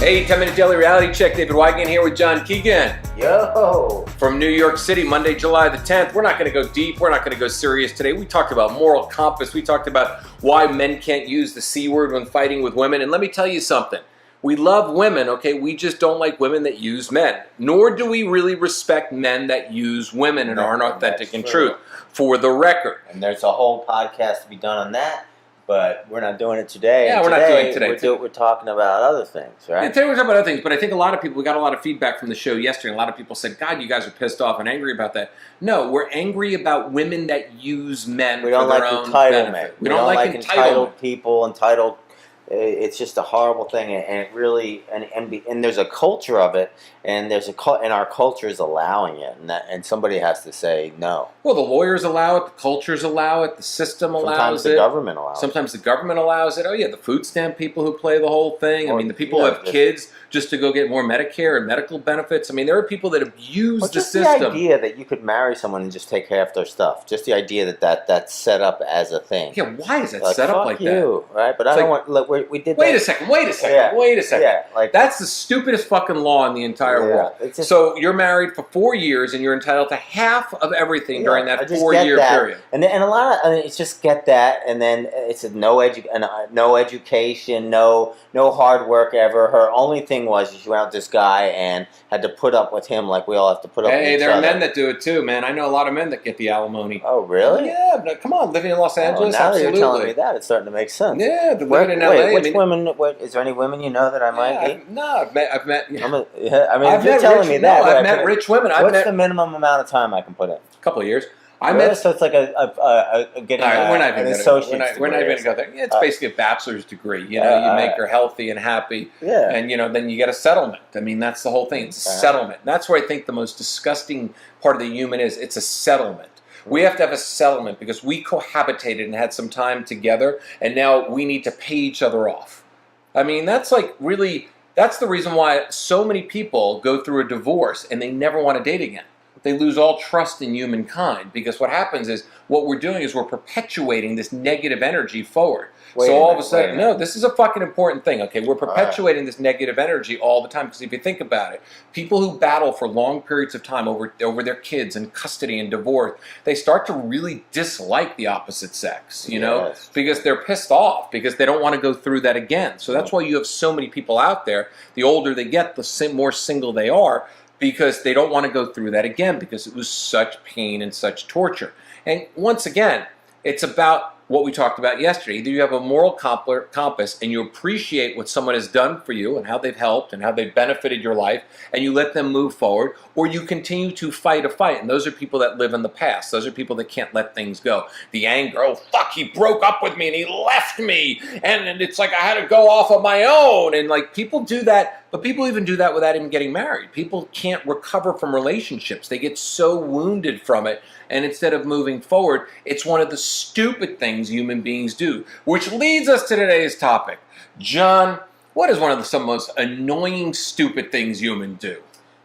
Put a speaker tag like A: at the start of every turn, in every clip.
A: Hey, 10-minute daily reality check. David Wygant here with John Keegan.
B: Yo!
A: From New York City, Monday, July the 10th. We're not going to go deep. We're not going to go serious today. We talked about moral compass. We talked about why men can't use the C word when fighting with women. And let me tell you something. We love women, okay? We just don't like women that use men. Nor do we really respect men that use women and aren't authentic and true, for the record.
B: And there's a whole podcast to be done on that. But we're not doing it today.
A: Yeah, we're not doing it today.
B: We're talking about other things, right?
A: Yeah, today we're talking about other things, but I think a lot of people, we got a lot of feedback from the show yesterday. A lot of people said, God, you guys are pissed off and angry about that. No, we're angry about women that use men for their own benefit. We don't like entitled
B: people, entitled. It's just a horrible thing, and it really, and there's a culture of it, and and our culture is allowing it, and somebody has to say no.
A: Well, the lawyers allow it, the cultures allow it, the system allows it.
B: Sometimes the government allows it.
A: Sometimes the government allows it. Oh yeah, the food stamp people who play the whole thing. I mean, the people who have kids just to go get more Medicare and medical benefits. I mean, there are people that abuse the system.
B: Just the idea that you could marry someone and just take half their stuff. Just the idea that's set up as a thing.
A: Yeah, why is that set up like that?
B: Right? But I don't want. Look, we did.
A: Wait a second.
B: Yeah, like
A: that's the stupidest fucking law in the entire world. So you're married for 4 years and you're entitled to half of everything during that 4-year period.
B: And a lot of it's just get that, and then it's no education, no hard work ever. Her only thing was she went out with this guy and had to put up with him like we all have to put up with each other.
A: Hey, there are men that do it too, man. I know a lot of men that get the alimony.
B: Oh, really?
A: Yeah, but come on, living in Los Angeles,
B: now
A: absolutely.
B: That you're telling me that, it's starting to make sense.
A: Yeah, living in LA.
B: Which women? Is there any women you know that I might be?
A: No, I've met.
B: If you're telling me that,
A: I've met rich women.
B: What's the minimum amount of time I can put in?
A: A couple of years.
B: So it's like getting an associate's degree.
A: We're not even going to go there. Yeah, it's basically a bachelor's degree. You know, you make her healthy and happy, and then you get a settlement. I mean, that's the whole thing. It's a settlement. That's where I think the most disgusting part of the human is. It's a settlement. We have to have a settlement because we cohabitated and had some time together, and now we need to pay each other off. I mean, that's the reason why so many people go through a divorce and they never want to date again. They lose all trust in humankind because what happens is what we're doing is we're perpetuating this negative energy forward. So all of a sudden, no, this is a fucking important thing, okay? We're perpetuating this negative energy all the time because if you think about it, people who battle for long periods of time over their kids and custody and divorce, they start to really dislike the opposite sex, you know, because they're pissed off because they don't want to go through that again. So that's why you have so many people out there. The older they get, the more single they are, because they don't want to go through that again because it was such pain and such torture. And once again, it's about what we talked about yesterday. Either you have a moral compass and you appreciate what someone has done for you and how they've helped and how they've benefited your life and you let them move forward, or you continue to fight a fight. And those are people that live in the past. Those are people that can't let things go. The anger, oh fuck, he broke up with me and he left me and it's like I had to go off on my own. And like people do that, but people even do that without even getting married. People can't recover from relationships. They get so wounded from it. And instead of moving forward, it's one of the stupid things human beings do. Which leads us to today's topic. John, what is one of some most annoying, stupid things humans do?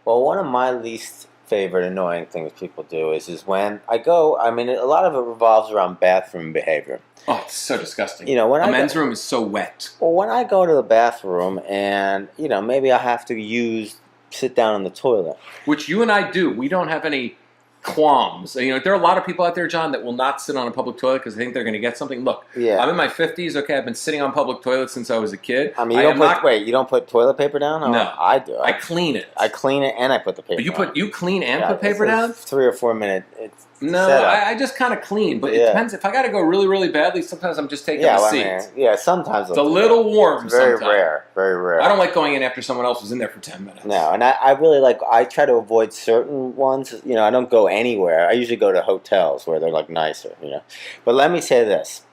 B: Well, one of my least favorite annoying things people do is when I go, I mean, a lot of it revolves around bathroom behavior.
A: Oh, it's so disgusting.
B: You know, when
A: a men's room is so wet.
B: Well, when I go to the bathroom and, maybe I have to sit down in the toilet.
A: Which you and I do. We don't have any qualms. You know, there are a lot of people out there, John, that will not sit on a public toilet because they think they're going to get something. Look, I'm in my 50s, okay? I've been sitting on public toilets since I was a kid.
B: I mean, you don't put toilet paper down?
A: No.
B: I do.
A: I clean it.
B: I clean it and I put the paper
A: down. You clean and put paper down?
B: 3 or 4 minute
A: No, I just kind of clean, but it depends. If I got to go really, really badly, sometimes I'm just taking a seat.
B: Sometimes
A: it's a little warm.
B: Very rare.
A: I don't like going in after someone else was in there for 10 minutes.
B: No, and I really I try to avoid certain ones. You know, I don't go anywhere. I usually go to hotels where they're nicer. You know, but let me say this: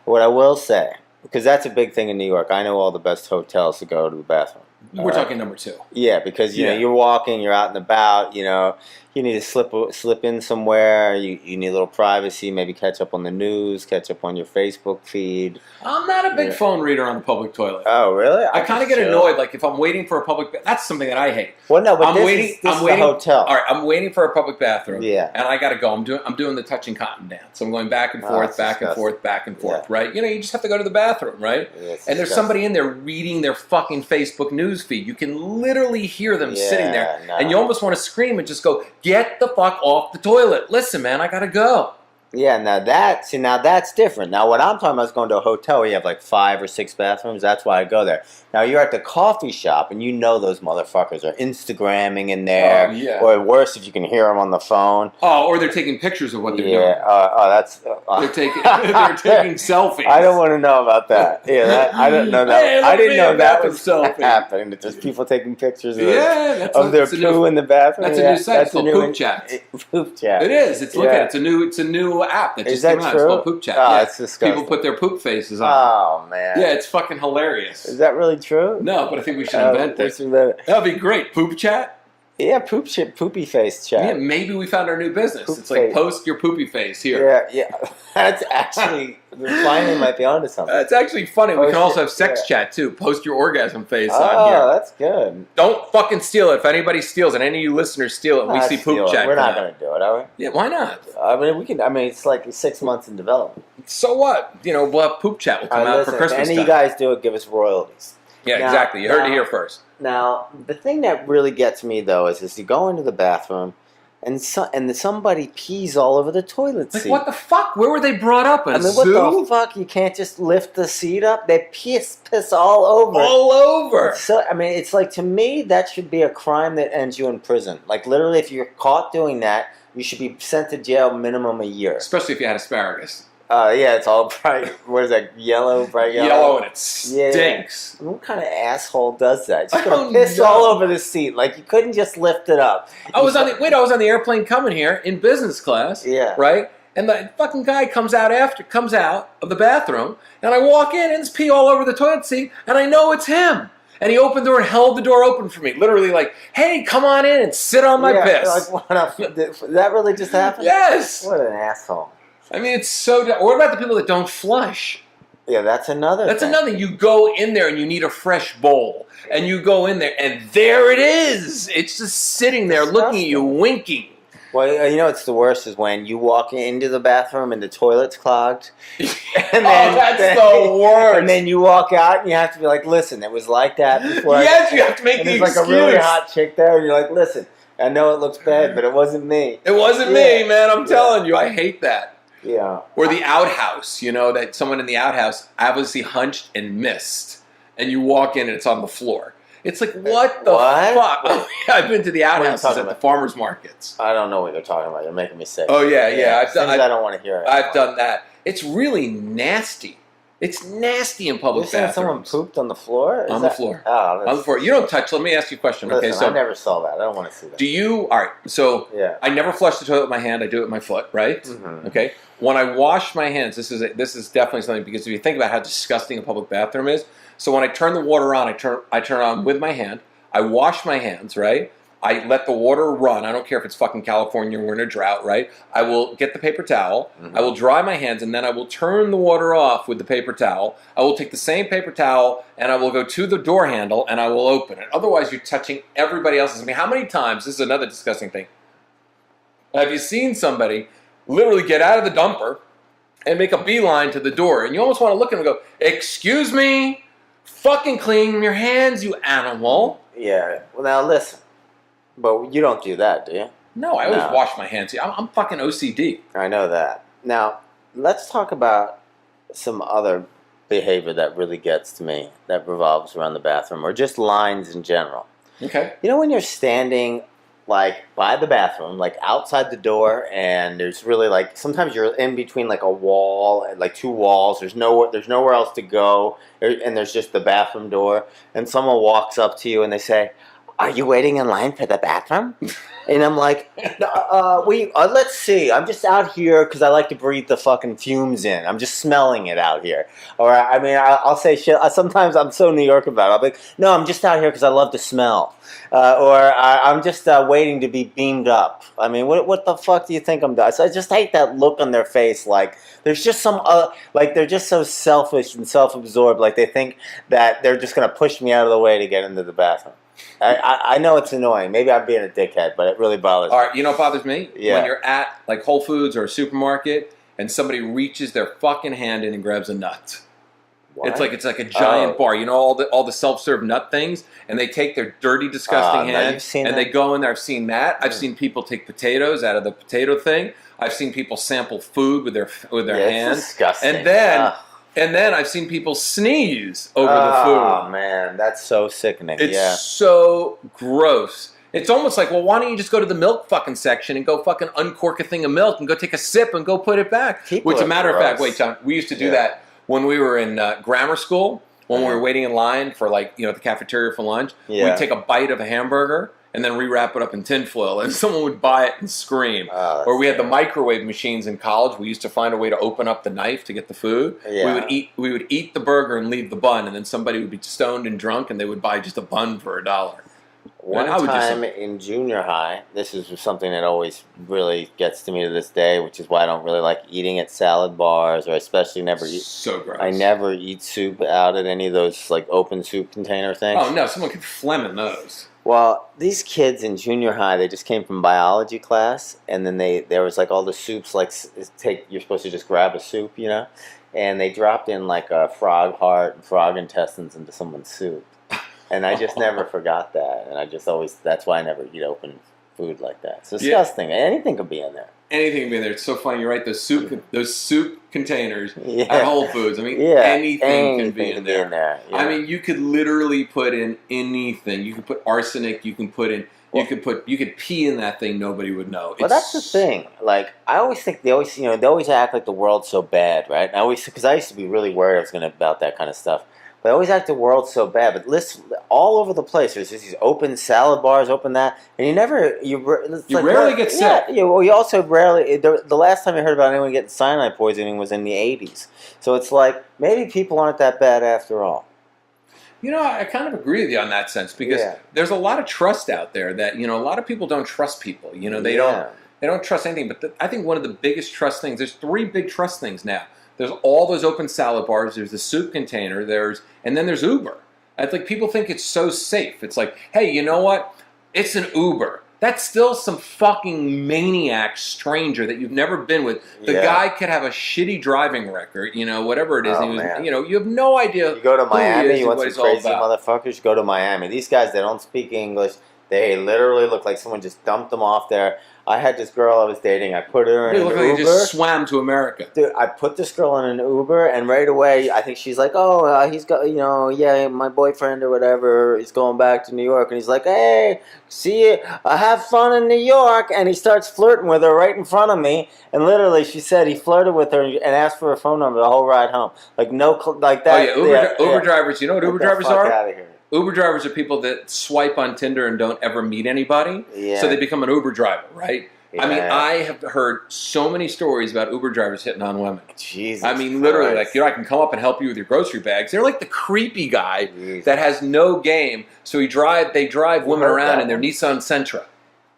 B: what I will say, because that's a big thing in New York. I know all the best hotels to go to the bathroom.
A: We're talking number 2.
B: Yeah, because you know you're walking, you're out and about. You know, you need to slip in somewhere. You need a little privacy. Maybe catch up on the news, catch up on your Facebook feed.
A: I'm not a big phone reader on the public toilet.
B: Oh, really?
A: I kind of get annoyed. Like if I'm waiting for a public, that's something that I hate.
B: Well, no, but this is a hotel.
A: All right, I'm waiting for a public bathroom.
B: Yeah,
A: and I got to go. I'm doing the touching cotton dance. So I'm going back and forth, back and forth, back and forth. Right? You know, you just have to go to the bathroom. bathroom, right?
B: Yeah,
A: and there's somebody in there reading their fucking Facebook news feed. You can literally hear them sitting there.
B: No.
A: And you almost want to scream and just go, get the fuck off the toilet. Listen, man, I gotta go.
B: Yeah, now that's different. Now what I'm talking about is going to a hotel where you have like 5 or 6 bathrooms. That's why I go there. Now you're at the coffee shop and you know those motherfuckers are Instagramming in there.
A: Oh, yeah.
B: Or worse, if you can hear them on the phone.
A: Oh, or they're taking pictures of what they're doing.
B: That's...
A: they're taking selfies.
B: I don't want to know about that. Yeah, I don't know that.
A: Hey,
B: I didn't know that was
A: selfie.
B: happening. It's just people taking pictures
A: of
B: their poo in the bathroom.
A: That's a new site. It's called Poop Chat.
B: Poop Chat.
A: It is. It's a new app that just came out. It's called Poop Chat.
B: Oh, it's disgusting.
A: People put their poop faces on.
B: Oh man.
A: Yeah, it's fucking hilarious.
B: Is that really true?
A: No, but I think we should invent it. That'd be great. Poop Chat.
B: Yeah, poopy face chat.
A: Yeah, maybe we found our new business. It's like post your poopy face here.
B: Yeah. That's actually, we finally might be onto something.
A: It's actually funny. We can also have sex chat too. Post your orgasm face on here.
B: Oh, that's good.
A: Don't fucking steal it. If anybody steals it, any of you listeners steal it, we see Poop Chat.
B: We're not going to do it, are we?
A: Yeah, why not?
B: I mean, we can. I mean, it's like 6 months in development.
A: So what? We'll have Poop Chat. Will come out for Christmas.
B: If any of you guys do it, give us royalties.
A: Yeah, exactly. You heard it here first.
B: Now, the thing that really gets me, though, is you go into the bathroom, and somebody pees all over the toilet seat.
A: Like, what the fuck? Where were they brought up?
B: What the fuck? You can't just lift the seat up? They piss all over.
A: All over.
B: So, I mean, it's like, to me, that should be a crime that ends you in prison. Like, literally, if you're caught doing that, you should be sent to jail minimum a year.
A: Especially if you had asparagus.
B: Yeah, it's all bright. What is that? Bright yellow?
A: Yellow, and it stinks.
B: Yeah. What kind of asshole does that? Just gonna piss all over the seat. Like, you couldn't just lift it up.
A: I was on the airplane coming here in business class.
B: Yeah.
A: Right? And the fucking guy comes out of the bathroom, and I walk in, and there's pee all over the toilet seat, and I know it's him. And he opened the door and held the door open for me. Literally like, hey, come on in and sit on my piss.
B: Like, did that really just happen?
A: Yes.
B: What an asshole.
A: I mean, it's so... What about the people that don't flush?
B: Yeah, that's another thing.
A: You go in there and you need a fresh bowl. And you go in there and there it is. It's just sitting there looking at you, winking.
B: Well, you know what's the worst is when you walk into the bathroom and the toilet's clogged.
A: And that's the worst.
B: And then you walk out and you have to be like, listen, it was like that before.
A: Yes, you have to make the excuse.
B: There's like a really hot chick there and you're like, listen, I know it looks bad, but it wasn't me.
A: It wasn't me, man. I'm telling you. I hate that.
B: Yeah.
A: Or the outhouse, that someone in the outhouse obviously hunched and missed. And you walk in and it's on the floor. It's like, what the fuck? Oh, yeah, I've been to the outhouses at the farmers markets.
B: I don't know what you're talking about. You're making me sick.
A: Oh, yeah.
B: I don't want to hear it.
A: I've done that. It's really nasty. It's nasty in public bathrooms.
B: Someone pooped on the floor?
A: On the floor.
B: Oh,
A: on the floor. You don't touch. Let me ask you a question.
B: Listen,
A: okay, so
B: I never saw that. I don't want to see that.
A: Do you? All right. So I never flush the toilet with my hand. I do it with my foot. Right.
B: Mm-hmm.
A: Okay. When I wash my hands, this is definitely something, because if you think about how disgusting a public bathroom is. So when I turn the water on, I turn it on with my hand. I wash my hands. Right. I let the water run. I don't care if it's fucking California, we're in a drought, right? I will get the paper towel. Mm-hmm. I will dry my hands, and then I will turn the water off with the paper towel. I will take the same paper towel, and I will go to the door handle, and I will open it. Otherwise, you're touching everybody else's. I mean, how many times, this is another disgusting thing, have you seen somebody literally get out of the dumper and make a beeline to the door? And you almost want to look at them and go, excuse me, fucking clean your hands, you animal.
B: Yeah. Well, now listen. But you don't do that, do you?
A: No, I always wash my hands. I'm fucking OCD.
B: I know that. Now, let's talk about some other behavior that really gets to me, that revolves around the bathroom, or just lines in general.
A: Okay.
B: You know when you're standing, like, by the bathroom, like, outside the door, and there's really, like, sometimes you're in between, like, a wall, like, 2 walls, there's nowhere else to go, and there's just the bathroom door, and someone walks up to you and they say, are you waiting in line for the bathroom? And I'm like, let's see. I'm just out here because I like to breathe the fucking fumes in. I'm just smelling it out here. Or, I mean, I'll say shit. Sometimes I'm so New York about it. I'll be like, no, I'm just out here because I love to smell. I'm just waiting to be beamed up. I mean, what the fuck do you think I'm doing? So I just hate that look on their face. Like, there's just some, like, they're just so selfish and self-absorbed. Like, they think that they're just going to push me out of the way to get into the bathroom. I know it's annoying. Maybe I'm being a dickhead, but it really bothers me.
A: All right, you know what bothers me?
B: Yeah.
A: When you're at, like, Whole Foods or a supermarket and somebody reaches their fucking hand in and grabs a nut. What? It's like a giant bar. You know all the self-serve nut things, and they take their dirty, disgusting hands and they go in there. I've seen that. I've seen people take potatoes out of the potato thing. I've seen people sample food with their hands.
B: It's disgusting.
A: And then I've seen people sneeze over the food.
B: Oh man, that's so sickening.
A: It's so gross. It's almost like, well, why don't you just go to the milk fucking section and go fucking uncork a thing of milk and go take a sip and go put it back? Which, a matter of fact, wait, Tom, we used to do that when we were in grammar school, when we were waiting in line for the cafeteria for lunch. We'd take a bite of a hamburger and then rewrap it up in tinfoil, and someone would buy it and scream. Or we had the microwave machines in college. We used to find a way to open up the knife to get the food. We would eat the burger and leave the bun, and then somebody would be stoned and drunk, and they would buy just a bun for $1.
B: One time in junior high, this is something that always really gets to me to this day, which is why I don't really like eating at salad bars, or especially never eat.
A: So gross.
B: I never eat soup out at any of those open soup container things.
A: Oh no, someone could phlegm in those.
B: Well, these kids in junior high, they just came from biology class, and then there was all the soups, you're supposed to just grab a soup, and they dropped in a frog heart and frog intestines into someone's soup. And I just never forgot that, and that's why I never eat open food like that. It's disgusting. Anything could be in there.
A: Anything could be in there. It's so funny. You're right. Those soup containers at Whole Foods. I mean, anything can be in there. Yeah. I mean, you could literally put in anything. You could put arsenic. You can put in. You could pee in that thing. Nobody would know.
B: Well, that's the thing. I always think they always act like the world's so bad, right? Because I used to be really worried about that kind of stuff. They always act the world so bad, but listen, all over the place. There's just these open salad bars, open that, and you rarely get sick. Yeah, well, you also rarely. The last time I heard about anyone getting cyanide poisoning was in the 80s. So it's maybe people aren't that bad after all.
A: I kind of agree with you on that sense, because there's a lot of trust out there that a lot of people don't trust people. They don't trust anything. But I think one of the biggest trust things. There's 3 big trust things now. There's all those open salad bars. There's the soup container. And then there's Uber. I think people think it's so safe. It's like, hey, you know what? It's an Uber. That's still some fucking maniac stranger that you've never been with. The guy could have a shitty driving record, whatever it is. You have no idea.
B: You go to Miami, you want some crazy motherfuckers, you go to Miami. These guys, they don't speak English. They literally look like someone just dumped them off there. I had this girl I was dating. I put her in an Uber.
A: Like he just swam to America.
B: Dude, I put this girl in an Uber, and right away, I think she's like, he's got, my boyfriend or whatever is going back to New York. And he's like, hey, see you, have fun in New York. And he starts flirting with her right in front of me. And literally, she said he flirted with her and asked for her phone number the whole ride home. Like that.
A: Oh, yeah, Uber drivers. You know what Uber drivers are?
B: Get out of here.
A: Uber drivers are people that swipe on Tinder and don't ever meet anybody, so they become an Uber driver, right? Yeah. I mean, I have heard so many stories about Uber drivers hitting on women.
B: Jesus
A: I mean, literally,
B: Christ.
A: I can come up and help you with your grocery bags. They're like the creepy guy that has no game, so they drive women around in their Nissan Sentra.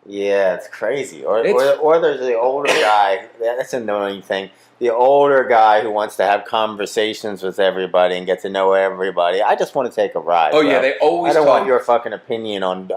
B: Yeah, it's crazy. Or there's the older guy, that's an annoying thing. The older guy who wants to have conversations with everybody and get to know everybody. I just want to take a ride.
A: Oh, yeah, they always
B: I don't want your fucking opinion on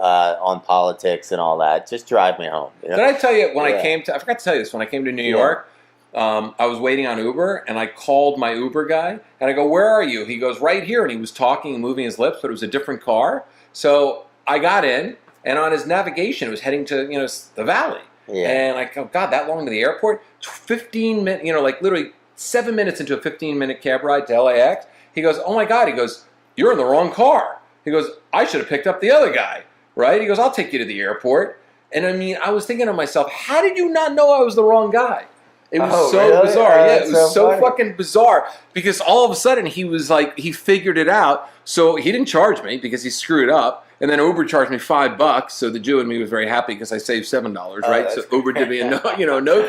B: politics and all that. Just drive me home.
A: Did I tell you when I forgot to tell you this, when I came to New York, I was waiting on Uber, and I called my Uber guy, and I go, where are you? He goes, right here, and he was talking and moving his lips, but it was a different car. So I got in, and on his navigation, it was heading to, the valley. Yeah. And I go, God, that long to the airport? 15 minutes, literally 7 minutes into a 15-minute cab ride to LAX. He goes, oh my God. He goes, you're in the wrong car. He goes, I should have picked up the other guy, right? He goes, I'll take you to the airport. And I mean, I was thinking to myself, how did you not know I was the wrong guy? It was bizarre. It was so fucking bizarre, because all of a sudden he was like, he figured it out. So he didn't charge me because he screwed up. And then Uber charged me $5. So the Jew in me was very happy because I saved $7, right? So Uber did me a no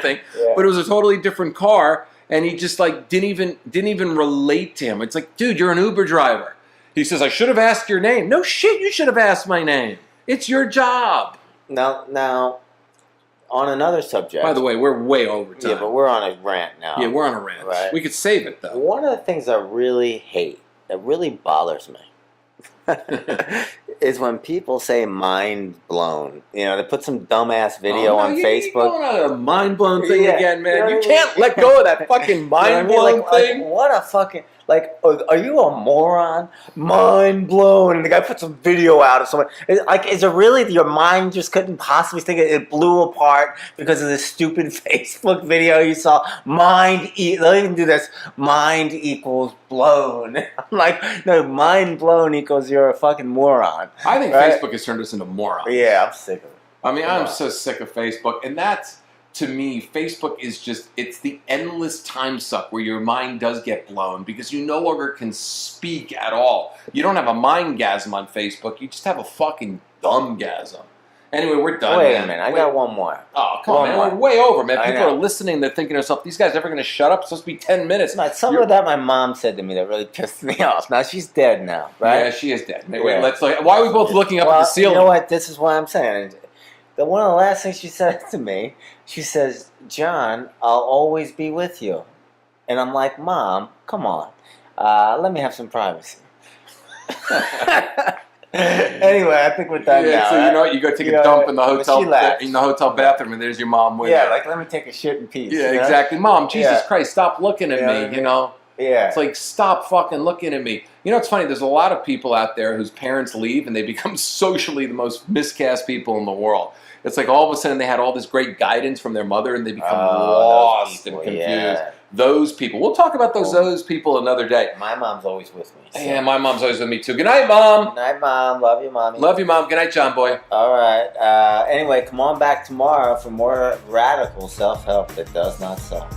A: thing. But it was a totally different car. And he just didn't even relate to him. It's like, dude, you're an Uber driver. He says, I should have asked your name. No shit, you should have asked my name. It's your job.
B: Now, on another subject.
A: By the way, we're way over time.
B: Yeah, but we're on a rant now.
A: Yeah, we're on a rant.
B: Right.
A: We could save it, though.
B: One of the things I really hate, that really bothers me, is when people say mind blown. They put some dumbass video on Facebook. You're going on a
A: mind blown thing again, man. You can't let go of that fucking mind blown thing.
B: What a fucking... Like, are you a moron? Mind blown. And the guy puts a video out of someone. Like, is it really your mind just couldn't possibly think it blew apart because of this stupid Facebook video you saw? They'll even do this. Mind equals blown. I'm like, no, mind blown equals you're a fucking moron.
A: I think Facebook has turned us into morons.
B: Yeah, I'm sick of it.
A: I mean, I'm so sick of Facebook. And that's, to me, Facebook is just, it's the endless time suck where your mind does get blown because you no longer can speak at all. You don't have a mindgasm on Facebook. You just have a fucking dumbgasm. Anyway, we're done.
B: Wait a minute. I got one more.
A: Oh, come on, man. We're way over, man. People are listening. They're thinking to themselves, these guys ever going to shut up? It's supposed to be 10 minutes.
B: Some of that my mom said to me that really pissed me off. Now, she's dead now, right?
A: Yeah, she is dead. Wait, let's look. Why are we both looking up at the ceiling?
B: You know what? This is what I'm saying. One of the last things she said to me, she says, John, I'll always be with you. And I'm like, Mom, come on. Let me have some privacy. Anyway, I think we're done now.
A: So you know what? You go take a dump in the hotel bathroom, and there's your mom with you.
B: Yeah, like let me take a shit in peace.
A: Yeah, exactly. Mom, Jesus Christ, stop looking at me. You know.
B: Yeah.
A: It's like, stop fucking looking at me. You know, it's funny. There's a lot of people out there whose parents leave, and they become socially the most miscast people in the world. It's like all of a sudden they had all this great guidance from their mother, and they become lost and confused. Yeah. Those people. We'll talk about those people another day.
B: My mom's always with me. So.
A: Yeah, my mom's always with me too. Good night, Mom.
B: Good night, Mom. Love you, Mommy.
A: Love you, Mom. Good night, John Boy.
B: All right. Anyway, come on back tomorrow for more radical self-help that does not suck.